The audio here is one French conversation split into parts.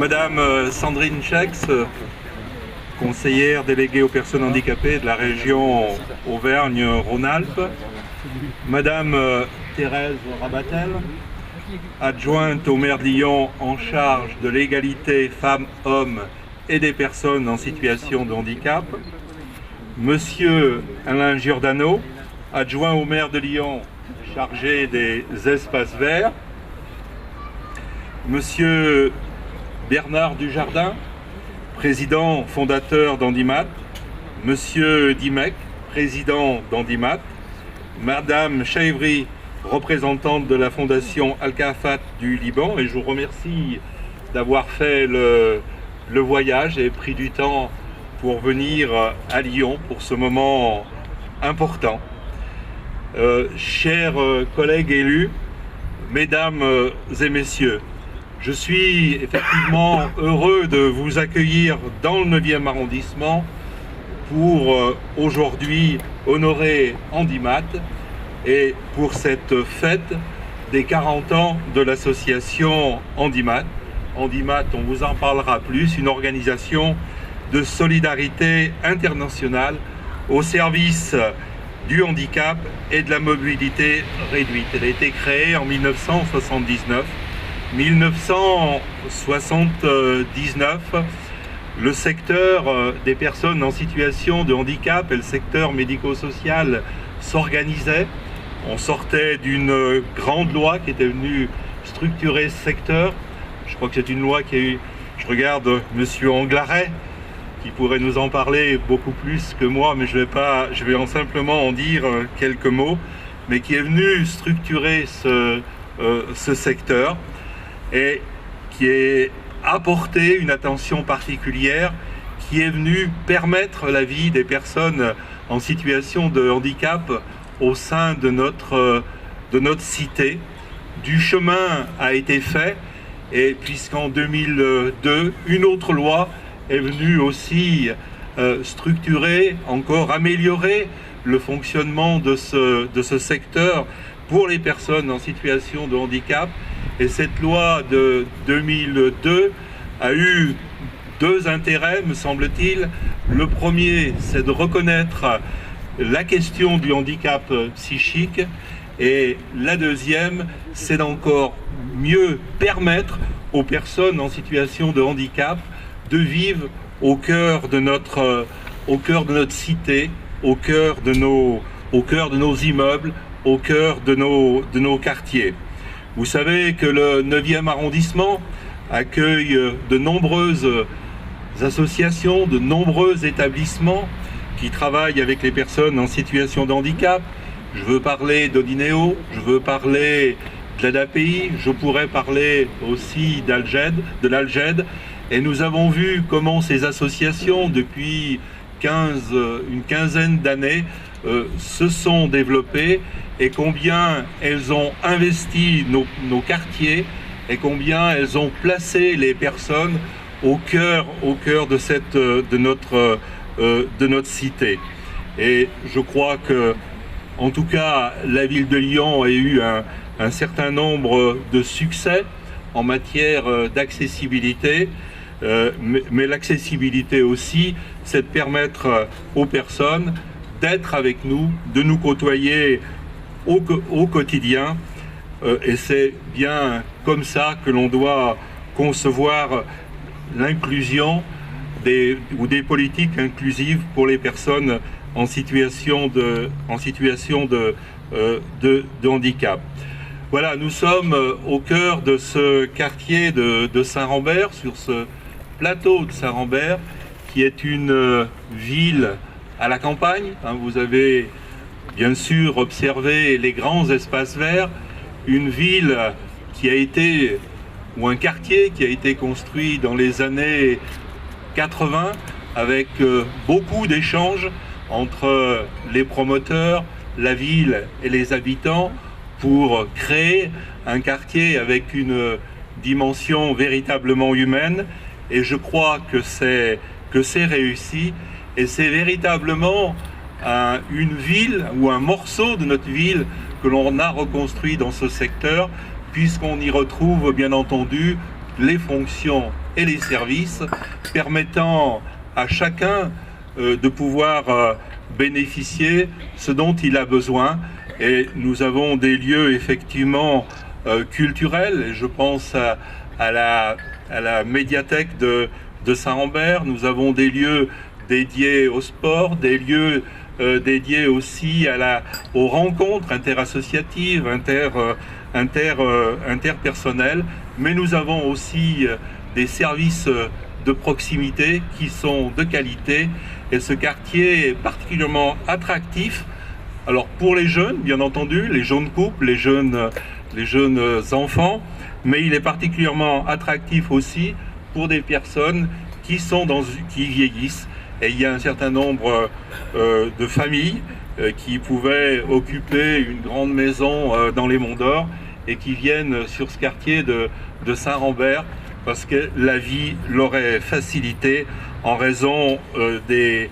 Madame Sandrine Schex, conseillère déléguée aux personnes handicapées de la région Auvergne-Rhône-Alpes. Madame Thérèse Rabatel, adjointe au maire de Lyon en charge de l'égalité femmes-hommes et des personnes en situation de handicap. Monsieur Alain Giordano, adjoint au maire de Lyon chargé des espaces verts. Monsieur Bernard Dujardin, président fondateur d'Handimat. Monsieur Dimec, président d'Handimat. Madame Chaivri, représentante de la fondation Al-Kafat du Liban, et je vous remercie d'avoir fait le voyage et pris du temps pour venir à Lyon pour ce moment important. Chers collègues élus, mesdames et messieurs, je suis effectivement heureux de vous accueillir dans le 9e arrondissement pour aujourd'hui honorer Handimat et pour cette fête des 40 ans de l'association Handimat. Handimat, on vous en parlera plus, une organisation de solidarité internationale au service du handicap et de la mobilité réduite. Elle a été créée en 1979. 1979, le secteur des personnes en situation de handicap et le secteur médico-social s'organisaient. On sortait d'une grande loi qui était venue structurer ce secteur. Je crois que c'est une loi qui a eu, je regarde Monsieur Anglaret, qui pourrait nous en parler beaucoup plus que moi, mais je vais simplement en dire quelques mots, mais qui est venue structurer ce secteur et qui est apporté une attention particulière, qui est venue permettre la vie des personnes en situation de handicap au sein de notre cité. Du chemin a été fait, et puisqu'en 2002, une autre loi est venue aussi structurer, encore améliorer le fonctionnement de ce secteur pour les personnes en situation de handicap. Et cette loi de 2002 a eu deux intérêts, me semble-t-il. Le premier, c'est de reconnaître la question du handicap psychique. Et la deuxième, c'est d'encore mieux permettre aux personnes en situation de handicap de vivre au cœur de notre cité, au cœur de nos immeubles, au cœur de nos quartiers. Vous savez que le 9e arrondissement accueille de nombreuses associations, de nombreux établissements qui travaillent avec les personnes en situation de handicap. Je veux parler d'Odineo, je veux parler de l'ADAPI, je pourrais parler aussi de l'Alged. Et nous avons vu comment ces associations, depuis une quinzaine d'années, se sont développées et combien elles ont investi nos quartiers et combien elles ont placé les personnes au cœur de notre cité. Et je crois que, en tout cas, la ville de Lyon a eu un certain nombre de succès en matière d'accessibilité, mais l'accessibilité aussi, c'est de permettre aux personnes d'être avec nous, de nous côtoyer au quotidien, et c'est bien comme ça que l'on doit concevoir l'inclusion ou des politiques inclusives pour les personnes en situation de handicap. Voilà, nous sommes au cœur de ce quartier de Saint-Rambert, sur ce plateau de Saint-Rambert, qui est une ville à la campagne. Vous avez bien sûr observé les grands espaces verts, une ville qui a été, ou un quartier qui a été construit dans les années 80 avec beaucoup d'échanges entre les promoteurs, la ville et les habitants pour créer un quartier avec une dimension véritablement humaine. Et je crois que c'est réussi, et c'est véritablement une ville ou un morceau de notre ville que l'on a reconstruit dans ce secteur, puisqu'on y retrouve bien entendu les fonctions et les services permettant à chacun de pouvoir bénéficier ce dont il a besoin. Et nous avons des lieux effectivement culturels. Je pense à la médiathèque de Saint-Rambert. Nous avons des lieux dédiés au sport, des lieux dédiés aussi aux rencontres interassociatives, interpersonnelles. Mais nous avons aussi des services de proximité qui sont de qualité. Et ce quartier est particulièrement attractif. Alors pour les jeunes, bien entendu, les jeunes couples, les jeunes enfants, mais il est particulièrement attractif aussi pour des personnes qui vieillissent. Et il y a un certain nombre de familles qui pouvaient occuper une grande maison dans les Monts d'Or et qui viennent sur ce quartier de Saint-Rambert parce que la vie leur est facilitée en raison des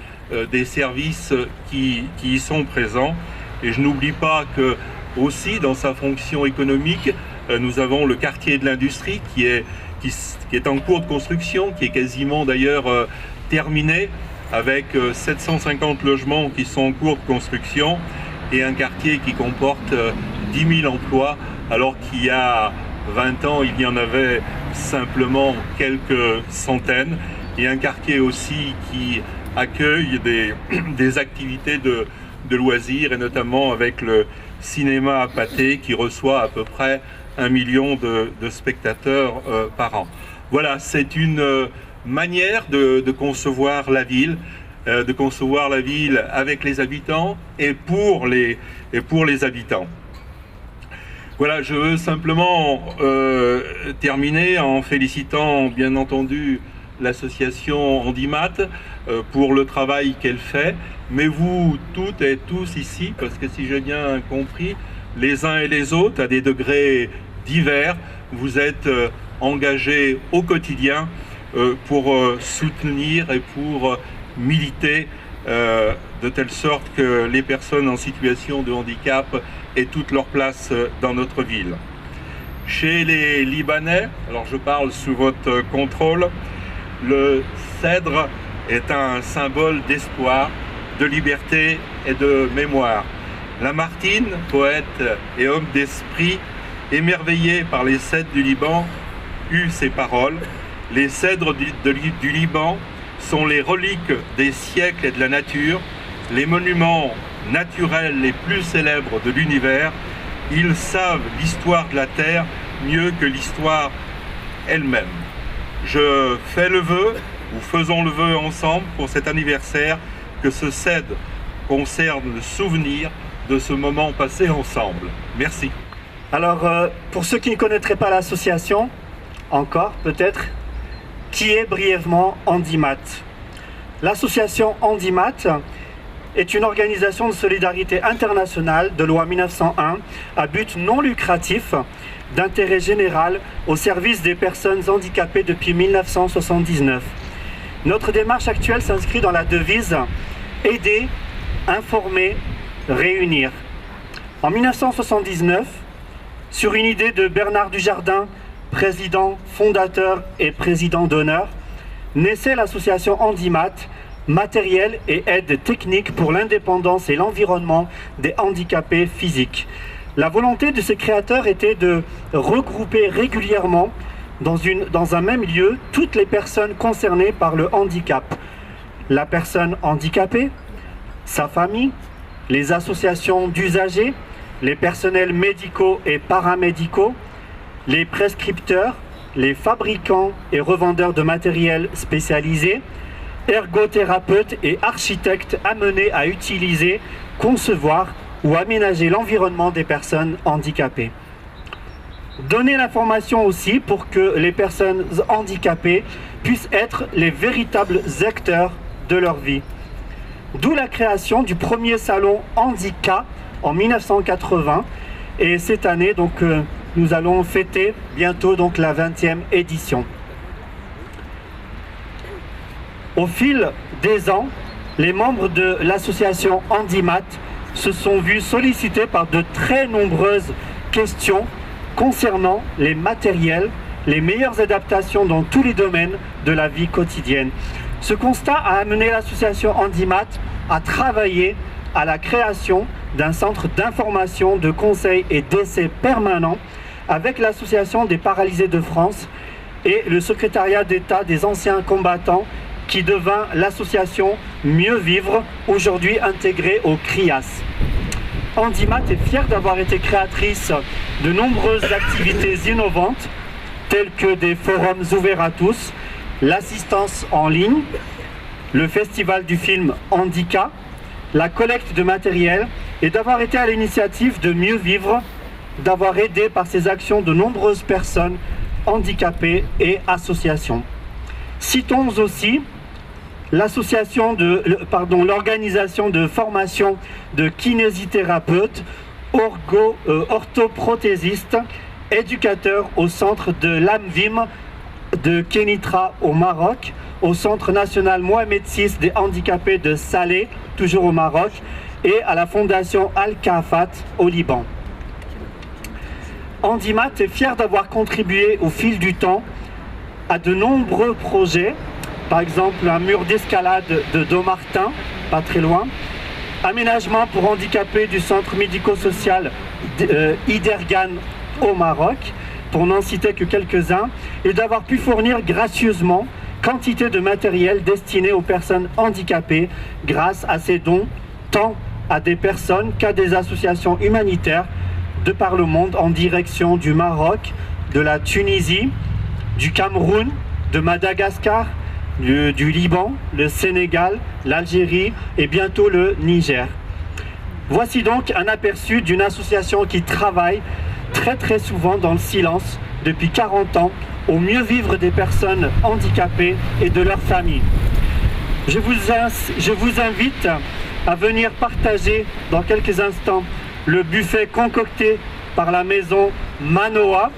services qui y sont présents. Et je n'oublie pas que aussi dans sa fonction économique, nous avons le quartier de l'industrie qui est en cours de construction, qui est quasiment d'ailleurs terminé, avec 750 logements qui sont en cours de construction et un quartier qui comporte 10 000 emplois, alors qu'il y a 20 ans, il y en avait simplement quelques centaines. Et un quartier aussi qui accueille des activités de loisirs, et notamment avec le cinéma à Pathé qui reçoit à peu près 1 million de spectateurs par an. Voilà, c'est une manière de concevoir la ville, avec les habitants et pour les habitants. Voilà, je veux simplement terminer en félicitant bien entendu l'association Handimat pour le travail qu'elle fait, mais vous toutes et tous ici, parce que si j'ai bien compris, les uns et les autres, à des degrés divers, vous êtes engagés au quotidien pour soutenir et pour militer de telle sorte que les personnes en situation de handicap aient toute leur place dans notre ville. Chez les Libanais, alors je parle sous votre contrôle, le cèdre est un symbole d'espoir, de liberté et de mémoire. Lamartine, poète et homme d'esprit, émerveillé par les cèdres du Liban, eut ces paroles. Les cèdres du Liban sont les reliques des siècles et de la nature, les monuments naturels les plus célèbres de l'univers. Ils savent l'histoire de la Terre mieux que l'histoire elle-même. Je fais le vœu, ou faisons le vœu ensemble pour cet anniversaire, que ce cèdre conserve le souvenir de ce moment passé ensemble. Merci. Alors, pour ceux qui ne connaîtraient pas l'association, encore peut-être, qui est brièvement Handimat? L'association Handimat est une organisation de solidarité internationale de loi 1901 à but non lucratif d'intérêt général au service des personnes handicapées depuis 1979. Notre démarche actuelle s'inscrit dans la devise « Aider, informer, réunir ». En 1979, sur une idée de Bernard Dujardin, président, fondateur et président d'honneur, naissait l'association Handimat, matériel et aide technique pour l'indépendance et l'environnement des handicapés physiques. La volonté de ses créateurs était de regrouper régulièrement dans un même lieu toutes les personnes concernées par le handicap. La personne handicapée, sa famille, les associations d'usagers, les personnels médicaux et paramédicaux, les prescripteurs, les fabricants et revendeurs de matériel spécialisé, ergothérapeutes et architectes amenés à utiliser, concevoir ou aménager l'environnement des personnes handicapées. Donner l'information aussi pour que les personnes handicapées puissent être les véritables acteurs de leur vie. D'où la création du premier salon Handicap en 1980 et cette année donc nous allons fêter bientôt donc la 20e édition. Au fil des ans, les membres de l'association Handimat se sont vus sollicités par de très nombreuses questions concernant les matériels les meilleures adaptations dans tous les domaines de la vie quotidienne. Ce constat a amené l'association Handimat à travailler à la création d'un centre d'information, de conseil et d'essai permanent avec l'association des paralysés de France et le secrétariat d'État des anciens combattants qui devint l'association Mieux Vivre, aujourd'hui intégrée au CRIAS. Handimat est fière d'avoir été créatrice de nombreuses activités innovantes telles que des forums ouverts à tous, l'assistance en ligne, le festival du film Handicap, la collecte de matériel et d'avoir été à l'initiative de Mieux Vivre, d'avoir aidé par ses actions de nombreuses personnes handicapées et associations. Citons aussi l'organisation de formation de kinésithérapeutes, orthoprothésistes, éducateurs au centre de l'AMVIM de Kenitra au Maroc, au Centre national Mohamed VI des handicapés de Salé, toujours au Maroc, et à la Fondation Al-Kafat au Liban. Handimat est fier d'avoir contribué au fil du temps à de nombreux projets, par exemple un mur d'escalade de Domartin, pas très loin, aménagement pour handicapés du centre médico-social Idergan au Maroc, pour n'en citer que quelques-uns, et d'avoir pu fournir gracieusement quantité de matériel destiné aux personnes handicapées grâce à ces dons, tant à des personnes qu'à des associations humanitaires de par le monde en direction du Maroc, de la Tunisie, du Cameroun, de Madagascar, du Liban, le Sénégal, l'Algérie et bientôt le Niger. Voici donc un aperçu d'une association qui travaille très souvent dans le silence depuis 40 ans au mieux vivre des personnes handicapées et de leurs familles. Je vous invite à venir partager dans quelques instants le buffet concocté par la maison Manoa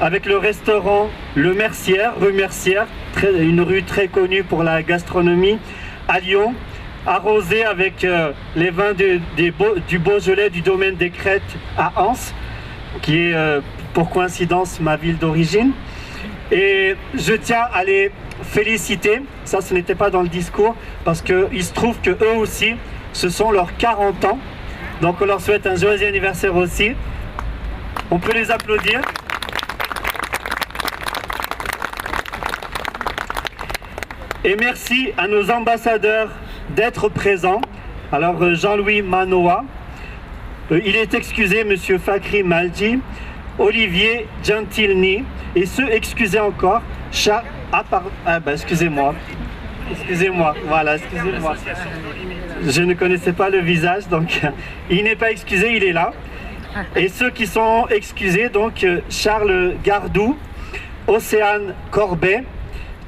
avec le restaurant Le Mercière, rue Mercière, une rue très connue pour la gastronomie à Lyon, arrosé avec les vins du Beaujolais du domaine des Crêtes à Anse, qui est pour coïncidence ma ville d'origine. Et je tiens à les féliciter, ça ce n'était pas dans le discours, parce qu'il se trouve que eux aussi, ce sont leurs 40 ans, donc on leur souhaite un joyeux anniversaire aussi. On peut les applaudir. Et merci à nos ambassadeurs d'être présents. Alors Jean-Louis Manoa, il est excusé, Monsieur Fakri Malji, Olivier Gentilny, et ceux excusez encore, excusez-moi, voilà, excusez-moi. Je ne connaissais pas le visage, donc il n'est pas excusé, il est là. Et ceux qui sont excusés, donc Charles Gardou, Océane Corbet,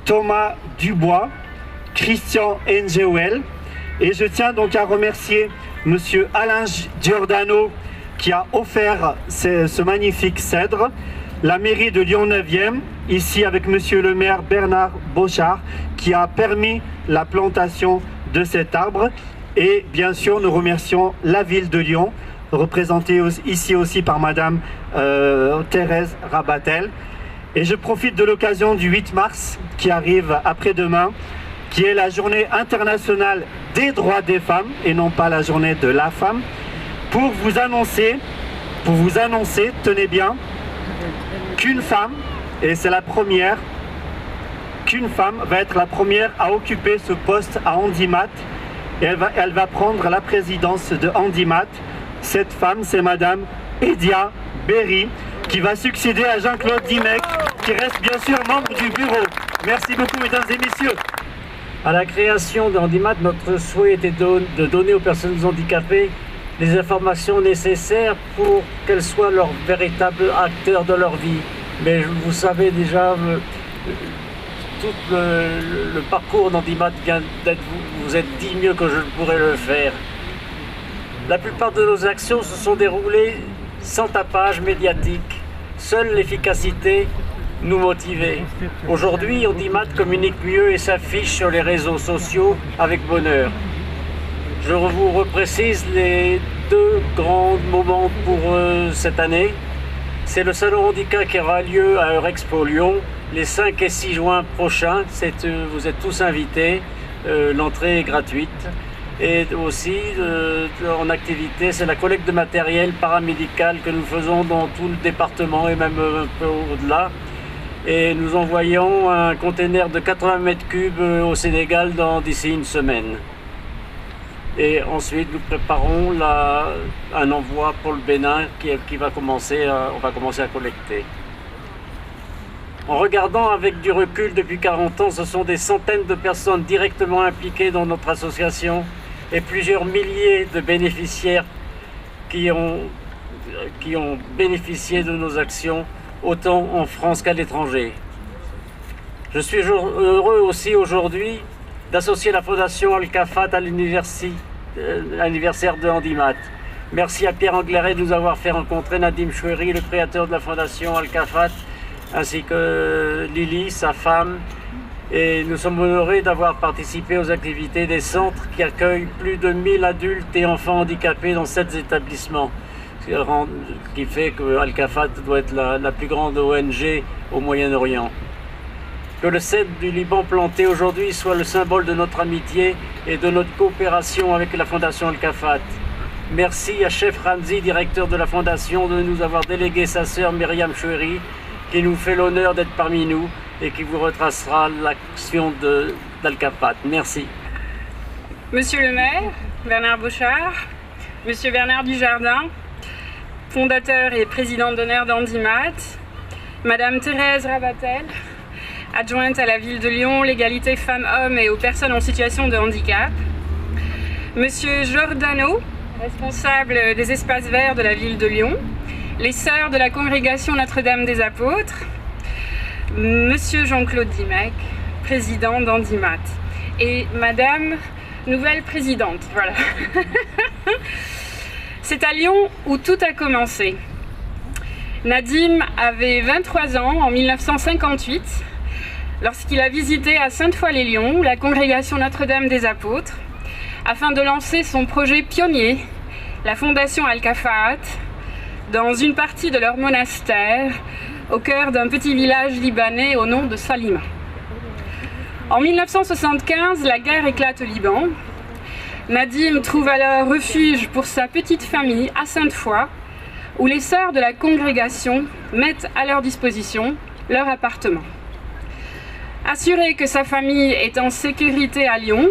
Thomas Dubois, Christian Ngewel. Et je tiens donc à remercier Monsieur Alain Giordano qui a offert ce magnifique cèdre, la mairie de Lyon 9e, ici avec Monsieur le maire Bernard Bochard, qui a permis la plantation de cet arbre. Et bien sûr, nous remercions la ville de Lyon, représentée ici aussi par Madame Thérèse Rabatel. Et je profite de l'occasion du 8 mars qui arrive après-demain, qui est la journée internationale des droits des femmes et non pas la journée de la femme, pour vous annoncer, tenez bien, qu'une femme, et c'est la première, qu'une femme va être la première à occuper ce poste à Handimat, et elle va prendre la présidence de Handimat. Cette femme, c'est Madame Edia Berry, qui va succéder à Jean-Claude Dimec, qui reste bien sûr membre du bureau. Merci beaucoup, mesdames et messieurs. À la création de Handimat, notre souhait était de donner aux personnes handicapées les informations nécessaires pour qu'elles soient leurs véritables acteurs de leur vie. Mais vous savez déjà, tout le parcours d'Handimat vient d'être, vous êtes dit mieux que je ne pourrais le faire. La plupart de nos actions se sont déroulées sans tapage médiatique. Seule l'efficacité nous motivait. Aujourd'hui, Handimat communique mieux et s'affiche sur les réseaux sociaux avec bonheur. Je vous reprécise les deux grands moments pour cette année. C'est le salon handicap qui aura lieu à Eurexpo Lyon les 5 et 6 juin prochains. Vous êtes tous invités, l'entrée est gratuite. Et aussi en activité, c'est la collecte de matériel paramédical que nous faisons dans tout le département et même un peu au-delà. Et nous envoyons un conteneur de 80 mètres cubes au Sénégal d'ici une semaine. Et ensuite, nous préparons un envoi pour le Bénin on va commencer à collecter. En regardant avec du recul depuis 40 ans, ce sont des centaines de personnes directement impliquées dans notre association et plusieurs milliers de bénéficiaires qui ont bénéficié de nos actions, autant en France qu'à l'étranger. Je suis heureux aussi aujourd'hui d'associer la Fondation Al-Kafat à l'anniversaire de Handimat. Merci à Pierre Anglaret de nous avoir fait rencontrer Nadim Choueiri, le créateur de la Fondation Al-Kafat, ainsi que Lily, sa femme. Et nous sommes honorés d'avoir participé aux activités des centres qui accueillent plus de 1000 adultes et enfants handicapés dans 7 établissements. Ce qui fait que Al-Kafat doit être la plus grande ONG au Moyen-Orient. Que le cèdre du Liban planté aujourd'hui soit le symbole de notre amitié et de notre coopération avec la Fondation Al-Kafat. Merci à Chef Ramzi, directeur de la Fondation, de nous avoir délégué sa sœur Myriam Choueiri, qui nous fait l'honneur d'être parmi nous et qui vous retracera l'action d'Al-Kafat. Merci. Monsieur le maire, Bernard Bouchard, Monsieur Bernard Dujardin, fondateur et président d'honneur d'Handimat, Madame Thérèse Rabatel, adjointe à la ville de Lyon, l'égalité femmes-hommes et aux personnes en situation de handicap, Monsieur Giordano, responsable des espaces verts de la ville de Lyon, les sœurs de la congrégation Notre-Dame des Apôtres, Monsieur Jean-Claude Dimec, président d'Handimat, et Madame nouvelle présidente, voilà. C'est à Lyon où tout a commencé. Nadim avait 23 ans en 1958, lorsqu'il a visité à Sainte-Foy-les-Lyons la congrégation Notre-Dame des Apôtres, afin de lancer son projet pionnier, la Fondation Al-Kafat, dans une partie de leur monastère, au cœur d'un petit village libanais au nom de Salima. En 1975, la guerre éclate au Liban. Nadim trouve alors refuge pour sa petite famille à Sainte-Foy, où les sœurs de la congrégation mettent à leur disposition leur appartement. Assuré que sa famille est en sécurité à Lyon,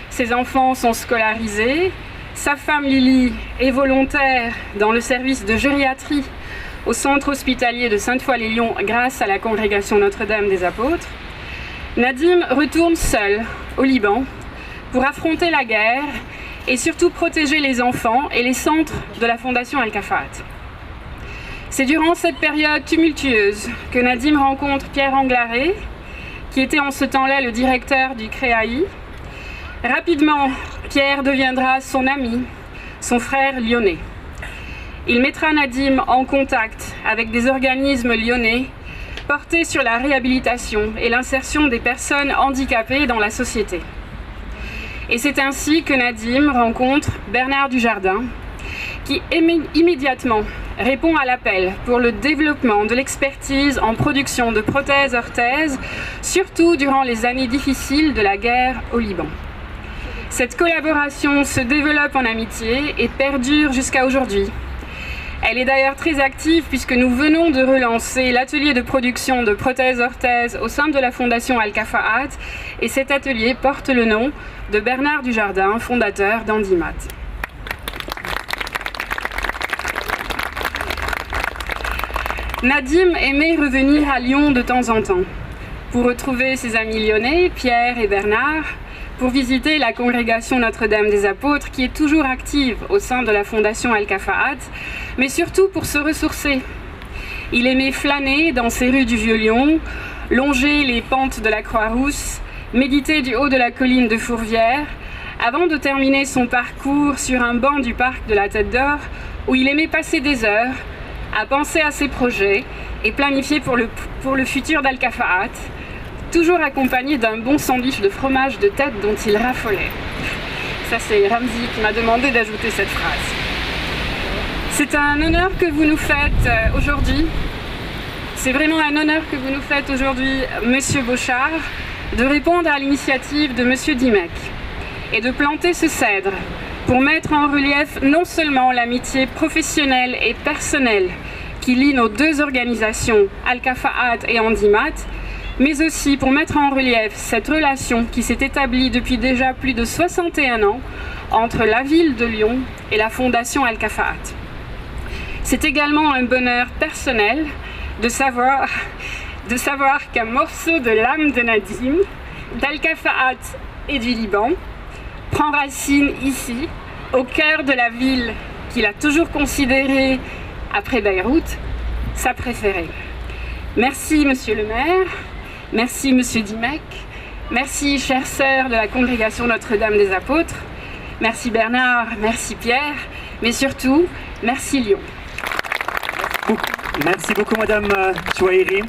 ses enfants sont scolarisés, sa femme Lily est volontaire dans le service de gériatrie au centre hospitalier de Sainte-Foy-les-Lyons grâce à la congrégation Notre-Dame des Apôtres, Nadim retourne seul au Liban pour affronter la guerre et surtout protéger les enfants et les centres de la Fondation Al-Kafat. C'est durant cette période tumultueuse que Nadim rencontre Pierre Anglaret, qui était en ce temps-là le directeur du CREAI. Rapidement, Pierre deviendra son ami, son frère lyonnais. Il mettra Nadim en contact avec des organismes lyonnais portés sur la réhabilitation et l'insertion des personnes handicapées dans la société. Et c'est ainsi que Nadim rencontre Bernard Dujardin, qui immédiatement répond à l'appel pour le développement de l'expertise en production de prothèses-orthèses, surtout durant les années difficiles de la guerre au Liban. Cette collaboration se développe en amitié et perdure jusqu'à aujourd'hui. Elle est d'ailleurs très active puisque nous venons de relancer l'atelier de production de prothèses-orthèses au sein de la Fondation Al-Kafat et cet atelier porte le nom de Bernard Dujardin, fondateur d'Handimat. Nadim aimait revenir à Lyon de temps en temps pour retrouver ses amis lyonnais, Pierre et Bernard, pour visiter la congrégation Notre-Dame des Apôtres qui est toujours active au sein de la Fondation Al-Kafat, mais surtout pour se ressourcer. Il aimait flâner dans ces rues du Vieux-Lyon, longer les pentes de la Croix-Rousse, méditer du haut de la colline de Fourvière, avant de terminer son parcours sur un banc du parc de la Tête d'Or, où il aimait passer des heures à penser à ses projets et planifier pour le futur d'Al-Kafat, toujours accompagné d'un bon sandwich de fromage de tête dont il raffolait. Ça, c'est Ramzi qui m'a demandé d'ajouter cette phrase. C'est un honneur que vous nous faites aujourd'hui. C'est vraiment un honneur que vous nous faites aujourd'hui, Monsieur Bochart, de répondre à l'initiative de Monsieur Dimec et de planter ce cèdre pour mettre en relief non seulement l'amitié professionnelle et personnelle qui lie nos deux organisations, Al-Kafaat et Handimat, mais aussi pour mettre en relief cette relation qui s'est établie depuis déjà plus de 61 ans entre la ville de Lyon et la Fondation Al-Kafaat. C'est également un bonheur personnel de savoir qu'un morceau de l'âme de Nadim, d'Al-Kafaat et du Liban, prend racine ici, au cœur de la ville qu'il a toujours considérée, après Beyrouth, sa préférée. Merci, Monsieur le maire. Merci, Monsieur Dimec. Merci, chères sœurs de la congrégation Notre-Dame des Apôtres. Merci, Bernard. Merci, Pierre. Mais surtout, merci, Lyon. Merci beaucoup, Madame Chouairi.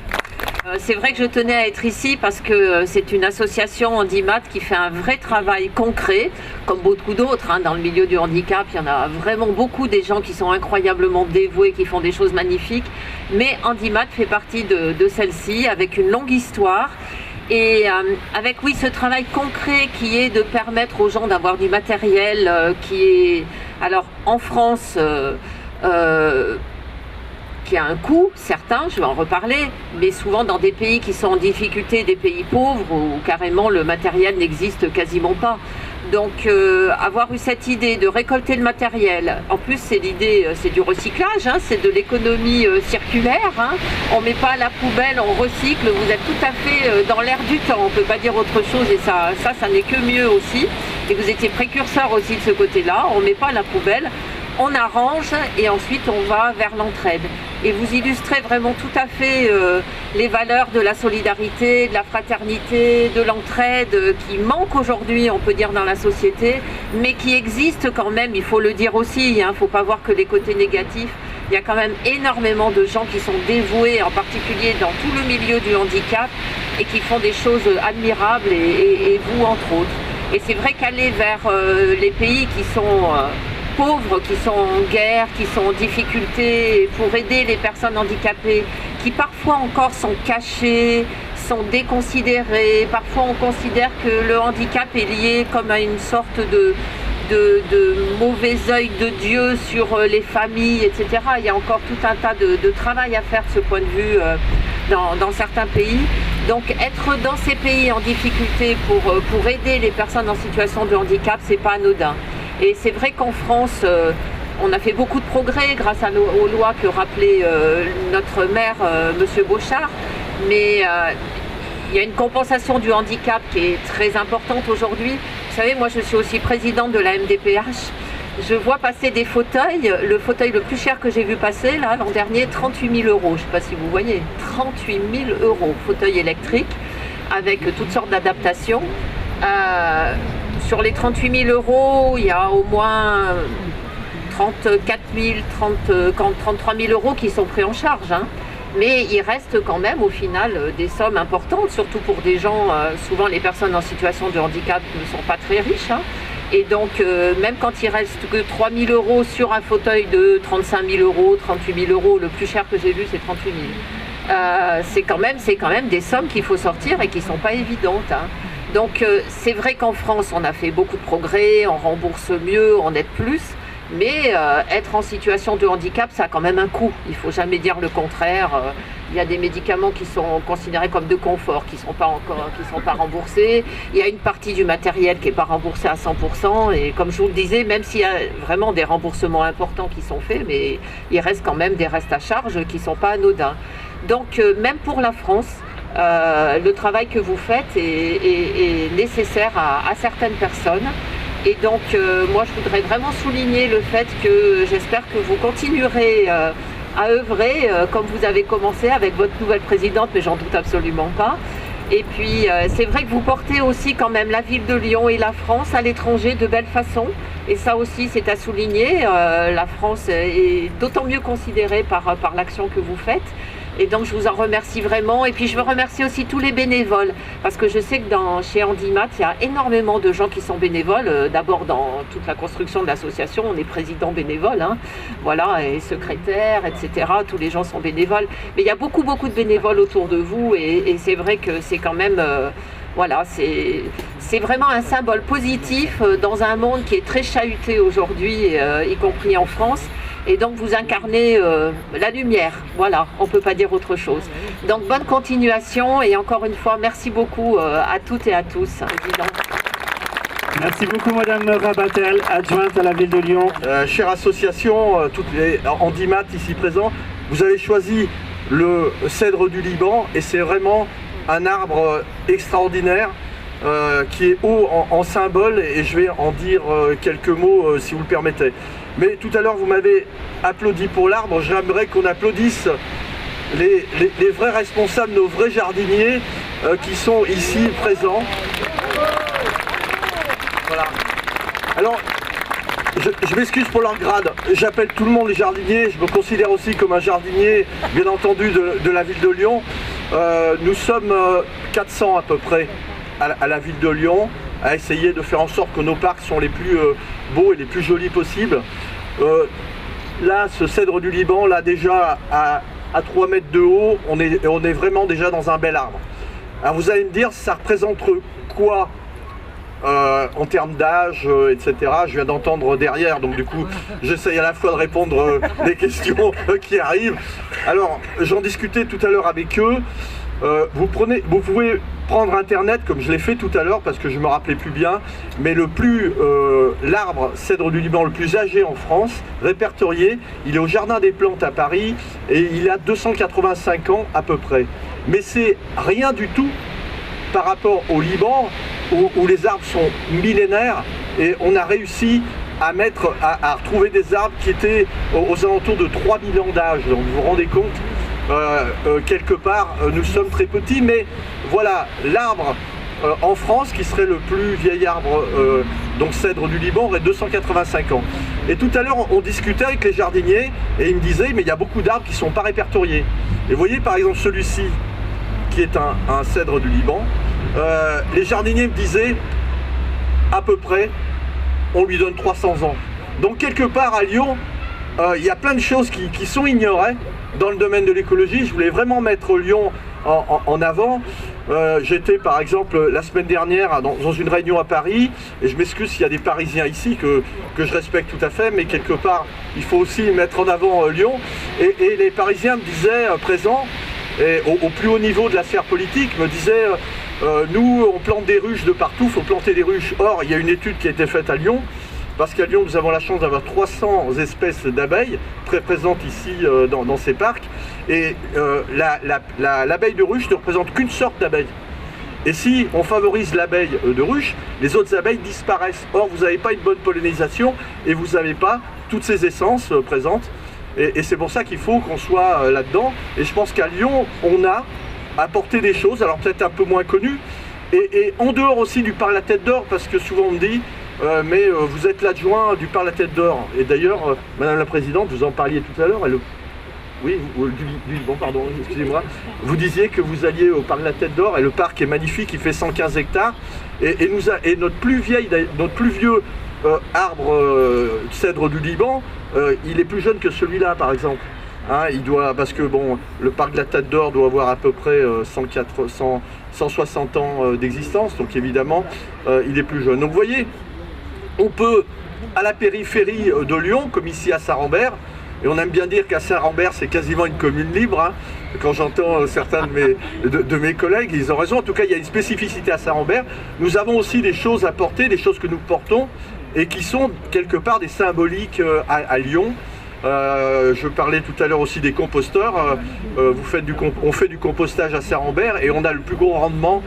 C'est vrai que je tenais à être ici parce que c'est une association Handimat qui fait un vrai travail concret, comme beaucoup d'autres dans le milieu du handicap. Il y en a vraiment beaucoup, des gens qui sont incroyablement dévoués, qui font des choses magnifiques. Mais Handimat fait partie de celle-ci, avec une longue histoire. Et avec, oui, ce travail concret qui est de permettre aux gens d'avoir du matériel qui est, alors en France, qui a un coût, certain, je vais en reparler, mais souvent dans des pays qui sont en difficulté, des pays pauvres, où carrément le matériel n'existe quasiment pas. Donc avoir eu cette idée de récolter le matériel, en plus c'est l'idée, c'est du recyclage, c'est de l'économie circulaire, on ne met pas à la poubelle, on recycle, vous êtes tout à fait dans l'air du temps, on ne peut pas dire autre chose, et ça n'est que mieux aussi, et vous étiez précurseur aussi de ce côté-là, on ne met pas à la poubelle, on arrange et ensuite on va vers l'entraide. Et vous illustrez vraiment tout à fait les valeurs de la solidarité, de la fraternité, de l'entraide qui manquent aujourd'hui, on peut dire, dans la société, mais qui existent quand même, il faut le dire aussi, il ne faut pas voir que les côtés négatifs. Il y a quand même énormément de gens qui sont dévoués, en particulier dans tout le milieu du handicap, et qui font des choses admirables, et vous entre autres. Et c'est vrai qu'aller vers les pays qui sont pauvres, qui sont en guerre, qui sont en difficulté, pour aider les personnes handicapées, qui parfois encore sont cachées, sont déconsidérées. Parfois on considère que le handicap est lié comme à une sorte de mauvais œil de Dieu sur les familles, etc. Il y a encore tout un tas de travail à faire de ce point de vue dans certains pays. Donc être dans ces pays en difficulté pour aider les personnes en situation de handicap, c'est pas anodin. Et c'est vrai qu'en France, on a fait beaucoup de progrès grâce aux lois que rappelait notre maire, Monsieur Bochart, mais il y a une compensation du handicap qui est très importante aujourd'hui. Vous savez, moi je suis aussi présidente de la MDPH. Je vois passer des fauteuils. Le fauteuil le plus cher que j'ai vu passer là l'an dernier, 38 000 €. Je ne sais pas si vous voyez, 38 000 €. Fauteuil électrique avec toutes sortes d'adaptations. Sur les 38 000 €, il y a au moins 34 000, 33 000 € qui sont pris en charge. Mais il reste quand même au final des sommes importantes, surtout pour des gens, souvent les personnes en situation de handicap ne sont pas très riches. Et donc même quand il reste que 3 000 € sur un fauteuil de 35 000 €, 38 000 €, le plus cher que j'ai vu c'est 38 000. C'est quand même des sommes qu'il faut sortir et qui ne sont pas évidentes. Donc c'est vrai qu'en France on a fait beaucoup de progrès, on rembourse mieux, on aide plus. Mais être en situation de handicap, ça a quand même un coût. Il ne faut jamais dire le contraire. Il y a des médicaments qui sont considérés comme de confort, qui sont pas remboursés. Il y a une partie du matériel qui n'est pas remboursée à 100%. Et comme je vous le disais, même s'il y a vraiment des remboursements importants qui sont faits, mais il reste quand même des restes à charge qui ne sont pas anodins. Donc même pour la France, le travail que vous faites est nécessaire à certaines personnes. Et donc, moi, je voudrais vraiment souligner le fait que j'espère que vous continuerez à œuvrer comme vous avez commencé avec votre nouvelle présidente, mais j'en doute absolument pas. Et puis, c'est vrai que vous portez aussi quand même la ville de Lyon et la France à l'étranger de belle façon. Et ça aussi, c'est à souligner. La France est d'autant mieux considérée par l'action que vous faites. Et donc je vous en remercie vraiment. Et puis je veux remercier aussi tous les bénévoles, parce que je sais que chez Handimat, il y a énormément de gens qui sont bénévoles. D'abord dans toute la construction de l'association, on est président bénévole, hein, voilà, et secrétaire, etc. Tous les gens sont bénévoles. Mais il y a beaucoup de bénévoles autour de vous, et c'est vrai que c'est quand même... voilà, c'est vraiment un symbole positif dans un monde qui est très chahuté aujourd'hui, y compris en France. Et donc vous incarnez la lumière, voilà, on ne peut pas dire autre chose. Donc bonne continuation et encore une fois, merci beaucoup à toutes et à tous. Merci beaucoup Madame Rabatel, adjointe à la ville de Lyon. Chère association, toutes les Handimat ici présents, vous avez choisi le cèdre du Liban et c'est vraiment un arbre extraordinaire qui est haut en symbole et je vais en dire quelques mots si vous le permettez. Mais tout à l'heure vous m'avez applaudi pour l'arbre, j'aimerais qu'on applaudisse les vrais responsables, nos vrais jardiniers qui sont ici présents. Voilà. Alors, je m'excuse pour leur grade, j'appelle tout le monde les jardiniers, je me considère aussi comme un jardinier, bien entendu, de la ville de Lyon. Nous sommes 400 à peu près à la ville de Lyon, à essayer de faire en sorte que nos parcs sont les plus beaux et les plus jolis possibles. Là, ce cèdre du Liban, là déjà à 3 mètres de haut, on est vraiment déjà dans un bel arbre. Alors vous allez me dire, ça représente quoi en termes d'âge, etc. Je viens d'entendre derrière, donc du coup j'essaye à la fois de répondre les questions qui arrivent. Alors j'en discutais tout à l'heure avec eux. Vous pouvez prendre internet comme je l'ai fait tout à l'heure parce que je me rappelais plus bien, mais l'arbre cèdre du Liban le plus âgé en France, répertorié, il est au Jardin des Plantes à Paris et il a 285 ans à peu près. Mais c'est rien du tout par rapport au Liban où les arbres sont millénaires et on a réussi à retrouver des arbres qui étaient aux alentours de 3000 ans d'âge. Donc vous vous rendez compte, quelque part nous sommes très petits, mais voilà, l'arbre en France qui serait le plus vieil arbre, donc cèdre du Liban, aurait 285 ans. Et tout à l'heure on discutait avec les jardiniers et ils me disaient mais il y a beaucoup d'arbres qui ne sont pas répertoriés. Et vous voyez par exemple celui-ci qui est un cèdre du Liban, les jardiniers me disaient à peu près on lui donne 300 ans. Donc quelque part à Lyon, il y a plein de choses qui sont ignorées dans le domaine de l'écologie. Je voulais vraiment mettre Lyon en avant. J'étais par exemple la semaine dernière dans une réunion à Paris, et je m'excuse s'il y a des Parisiens ici que je respecte tout à fait, mais quelque part il faut aussi mettre en avant Lyon. Et les Parisiens me disaient présents, et au plus haut niveau de la sphère politique, me disaient nous on plante des ruches de partout, il faut planter des ruches. Or il y a une étude qui a été faite à Lyon, parce qu'à Lyon nous avons la chance d'avoir 300 espèces d'abeilles très présentes ici dans ces parcs, et l'abeille de ruche ne représente qu'une sorte d'abeille. Et si on favorise l'abeille de ruche, les autres abeilles disparaissent. Or vous n'avez pas une bonne pollinisation et vous n'avez pas toutes ces essences présentes. Et c'est pour ça qu'il faut qu'on soit là-dedans. Et je pense qu'à Lyon, on a apporté des choses, alors peut-être un peu moins connues, et en dehors aussi du parc La Tête d'Or, parce que souvent on me dit mais vous êtes l'adjoint du parc La Tête d'Or. Et d'ailleurs, Madame la Présidente, vous en parliez tout à l'heure, oui, bon pardon, excusez-moi, vous disiez que vous alliez au parc La Tête d'Or, et le parc est magnifique, il fait 115 hectares, et notre plus vieux arbre cèdre du Liban, il est plus jeune que celui-là par exemple. Hein, parce que bon, le parc de la Tête d'Or doit avoir à peu près 160 ans d'existence, donc évidemment il est plus jeune. Donc vous voyez, on peut, à la périphérie de Lyon, comme ici à Saint-Rambert, et on aime bien dire qu'à Saint-Rambert c'est quasiment une commune libre, hein. Quand j'entends certains de mes collègues, ils ont raison. En tout cas il y a une spécificité à Saint-Rambert. Nous avons aussi des choses à porter, des choses que nous portons et qui sont quelque part des symboliques à Lyon. Je parlais tout à l'heure aussi des composteurs. On fait du compostage à Saint-Rambert et on a le plus gros rendement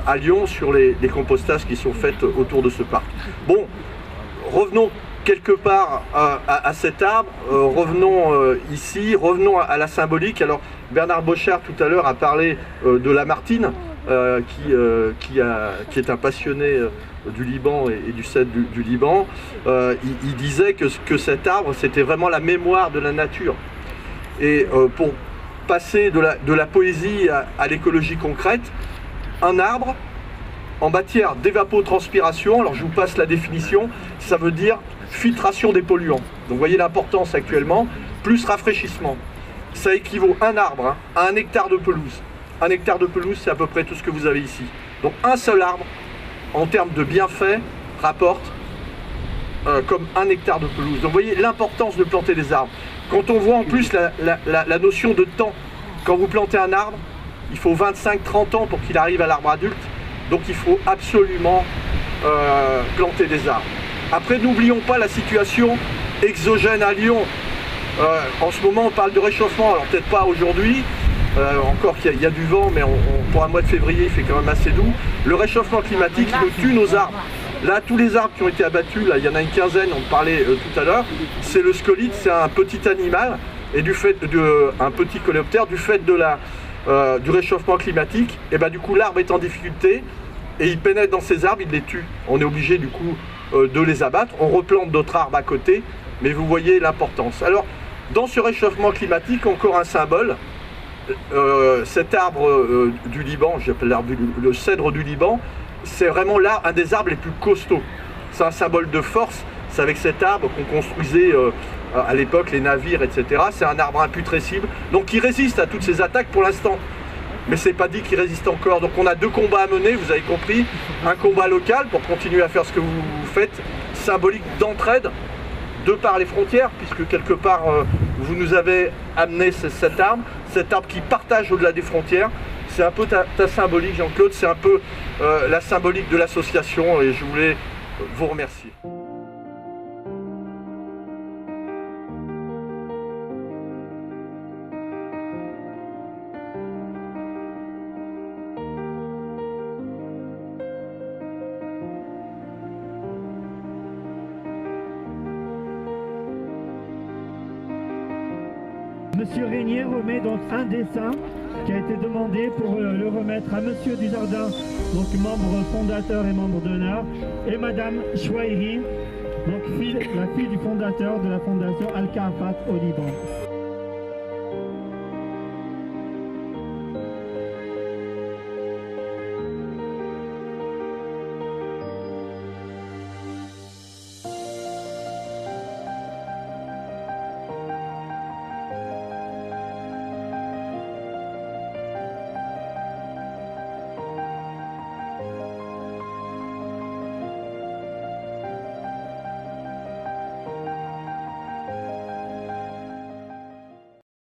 à Lyon sur les compostages qui sont faits autour de ce parc. Bon, revenons quelque part à cet arbre, revenons ici, revenons à la symbolique. Alors Bernard Bochard tout à l'heure a parlé de Lamartine, qui est un passionné du Liban et du cèdre du Liban. Il disait que cet arbre c'était vraiment la mémoire de la nature. Et passer de la poésie à l'écologie concrète. Un arbre, en matière d'évapotranspiration, alors je vous passe la définition, ça veut dire filtration des polluants. Donc vous voyez l'importance actuellement, plus rafraîchissement. Ça équivaut un arbre à 1 hectare de pelouse. 1 hectare de pelouse, c'est à peu près tout ce que vous avez ici. Donc un seul arbre, en termes de bienfaits, rapporte comme 1 hectare de pelouse. Donc vous voyez l'importance de planter des arbres. Quand on voit en plus la notion de temps, quand vous plantez un arbre, il faut 25-30 ans pour qu'il arrive à l'arbre adulte. Donc il faut absolument planter des arbres. Après, n'oublions pas la situation exogène à Lyon. En ce moment, on parle de réchauffement, alors peut-être pas aujourd'hui, encore qu'il y a du vent, mais pour un mois de février, il fait quand même assez doux. Le réchauffement climatique nous tue nos arbres. Là, tous les arbres qui ont été abattus, là, il y en a une quinzaine, on parlait tout à l'heure, c'est le scolite, c'est un petit animal, et un petit coléoptère, du fait du réchauffement climatique, et ben, du coup l'arbre est en difficulté, et il pénètre dans ces arbres, il les tue. On est obligé du coup de les abattre, on replante d'autres arbres à côté, mais vous voyez l'importance. Alors, dans ce réchauffement climatique, encore un symbole, cet arbre du Liban, j'appelle l'arbre le cèdre du Liban, c'est vraiment là un des arbres les plus costauds. C'est un symbole de force, c'est avec cet arbre qu'on construisait à l'époque les navires, etc. C'est un arbre imputrescible, donc qui résiste à toutes ces attaques pour l'instant. Mais c'est pas dit qu'il résiste encore. Donc on a 2 combats à mener, vous avez compris. Un combat local pour continuer à faire ce que vous faites, symbolique d'entraide, de par les frontières, puisque quelque part vous nous avez amené cet arbre qui partage au-delà des frontières. C'est un peu ta symbolique, Jean-Claude, c'est un peu la symbolique de l'association, et je voulais vous remercier. Monsieur Régnier remet donc un dessin qui a été demandé pour le remettre à Monsieur Dujardin, donc membre fondateur et membre d'honneur, et Madame Chouairi, donc la fille du fondateur de la fondation Al-Kafat au Liban.